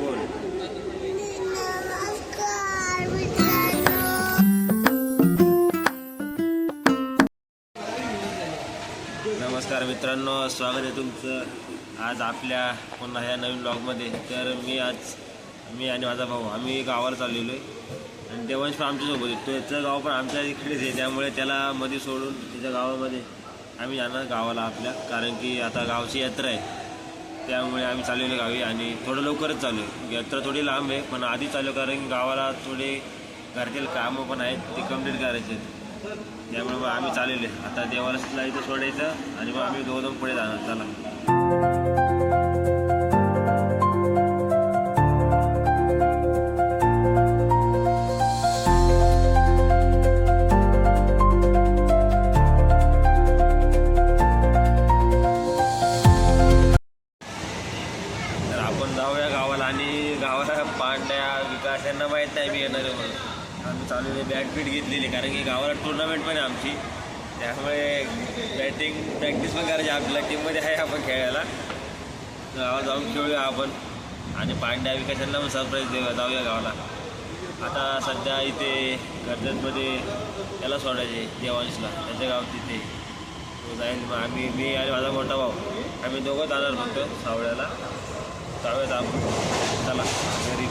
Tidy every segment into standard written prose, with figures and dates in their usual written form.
बोल. नमस्कार मित्रांनो, स्वागत आहे तुमचं आज आपल्या पुन्हा ह्या नवीन ब्लॉगमध्ये. तर मी आणि माझा भाऊ आम्ही गावाला चाललेलो आहे आणि देवांश पण आमच्यासोबत आहे. त्याचं गाव पण आमच्या इकडेच आहे, त्यामुळे त्याला मध्ये सोडून त्याच्या गावामध्ये आम्ही जाणार गावाला आपल्या, कारण की आता गावची यात्रा आहे. त्यामुळे आम्ही चाललेलो गावी आणि थोडं लवकरच चालू आहे. यात्रा थोडी लांब आहे पण आधी चालू, कारण की गावाला थोडे घरचे कामं पण आहेत ते कंप्लीट करायचे आहेत. त्यामुळे मग आम्ही चाललेलो आहे. आता देवाला इथं सोडायचं आणि मग आम्ही दोघं पुढे जाणार. चला. तर आपण जाऊया गावाला आणि गावाला पांड्या विकास यांना माहीत नाही मी येणार आहे म्हणून आम्ही चाललेले बॅट घेतलेली, कारण की गावाला टुर्नामेंट पण आहे आमची. त्यामुळे प्रॅक्टिस पण करायची आपल्याला. टीममध्ये आहे आपण खेळायला. गावात जाऊन खेळूया आपण आणि पांड्या विकास यांना पण सरप्राईज देऊया. जाऊया गावाला. आता सध्या इथे कर्जतमध्ये त्याला सोडायचे देवांशला, त्याच्या गाव तिथे तो जाईल. मग मी आणि माझा मोठा भाऊ आम्ही दोघं जाणार फक्त सावळ्याला. जाऊयात आपण. चला घरी.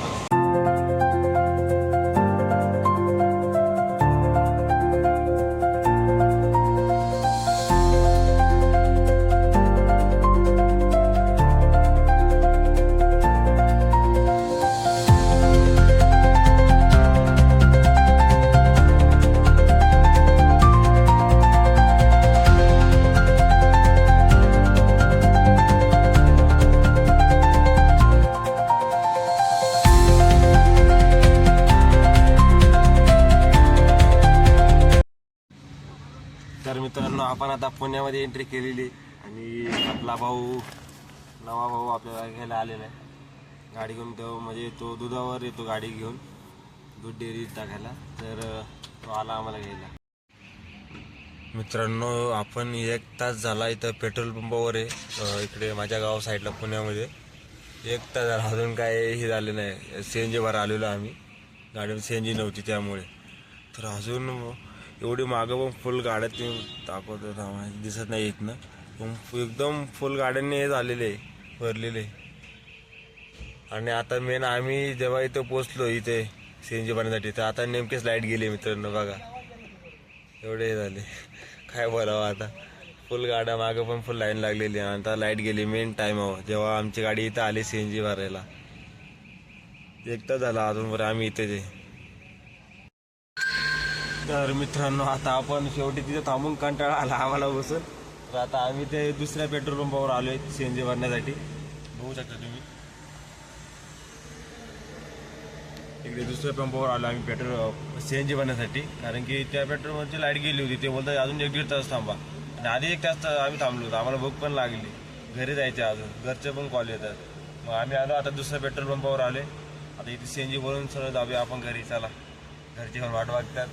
तर मित्रांनो, आपण आता पुण्यामध्ये एंट्री केलेली आणि आपला नवा भाऊ आपल्याला घ्यायला आलेला आहे गाडी घेऊन. तो दुधावर येतो गाडी घेऊन, दूध डेअरी टाकायला. तर तो आला आम्हाला घ्यायला. मित्रांनो, आपण 1 तास झाला इथं पेट्रोल पंपावर आहे, इकडे माझ्या गाव साईडला पुण्यामध्ये. 1 तास झाला, अजून काय हे झालं नाही. CNG भर आलेलो आम्ही, गाडीवर CNG नव्हती त्यामुळे. तर अजून एवढी मागं पण फुल गाड्या ते दाखवतात, दिसत नाही इथनं. पण एकदम फुल गाड्यांनी हे झालेले भरलेले. आणि आता मेन आम्ही जेव्हा इथं पोचलो इथे CNG भरण्यासाठी, तर आता नेमकेच लाईट गेली मित्रांनो. बघा एवढे हे झाले, काय बोलावं आता. फुल गाड्या मागं पण फुल लाईन लागलेली आणि आता लाईट गेली मेन टाईमावर, जेव्हा आमची गाडी इथं आली CNG भरायला. 1 तास झाला अजून बरं आम्ही इथे ते. तर मित्रांनो, आता आपण शेवटी तिथे थांबून कंटाळा आला आम्हाला बसून. तर आता आम्ही ते दुसऱ्या पेट्रोल पंपावर आलो आहे CNG भरण्यासाठी. बघू शकता तुम्ही, इकडे दुसऱ्या पंपावर आलो आम्ही CNG भरण्यासाठी, कारण की त्या पेट्रोल पंपची लाईट गेली होती. ते बोलतात अजून 1-1.5 तास थांबा, आणि आधी 1 तास आम्ही थांबलो होतो. आम्हाला भूक पण लागली, घरी जायचे अजून, घरचे पण कॉल येतात. मग आम्ही आलो आता दुसऱ्या पेट्रोल पंपावर आले. आता इथे CNG भरून सरळ जाऊया आपण घरी. चला, घरचे पण वाट बघतात.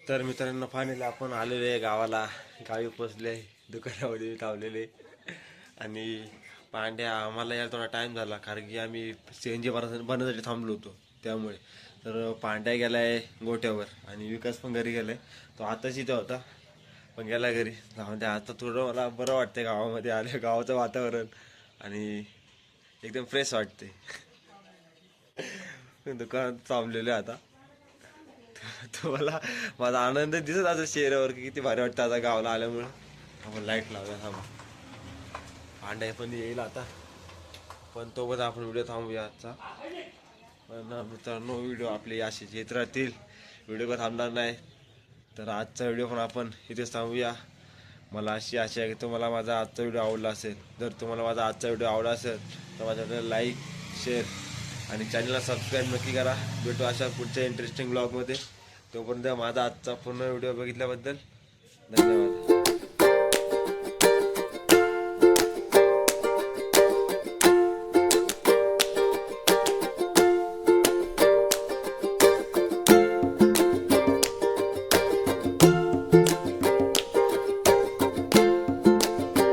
तर मित्रांनो, फायनली आपण आलेलो आहे गावाला. गावी पोचले, दुकानामध्ये थांबलेले. आणि पांड्या आम्हाला यायला थोडा टाईम झाला, कारण की आम्ही CNG बनण्यासाठी थांबलो होतो त्यामुळे. तर पांड्या गेलाय गोट्यावर आणि विकास पण घरी गेलाय. तो आताच इथं होता पण गेला घरी. म्हणजे आता थोडं मला बरं वाटतंय गावामध्ये आले. गावाचं वातावरण आणि एकदम फ्रेश वाटते. दुकानात थांबलेलं आता. तुम्हाला माझा आनंद दिसत असं चेहऱ्यावर की किती भारी वाटतं आता गावाला आल्यामुळं. आपण लाईट लावूया थांबा. पांड्या पण येईल आता, पण तो पण आपण व्हिडिओ थांबूया आजचा. पण मित्रांनो, व्हिडिओ आपले असेच येत राहतील, व्हिडिओ का थांबणार नाही. तर आजचा व्हिडिओ पण आपण इथेच थांबूया. मला अशी आशा आहे की तुम्हाला माझा आजचा व्हिडिओ आवडला असेल. जर तुम्हाला माझा आजचा व्हिडिओ आवडला असेल तर माझ्याकडे लाईक, शेअर आणि चॅनलला सबस्क्राईब नक्की करा. भेटू अशा पुढच्या इंटरेस्टिंग ब्लॉगमध्ये. तोपर्यंत माझा आजचा पूर्ण व्हिडिओ बघितल्याबद्दल धन्यवाद.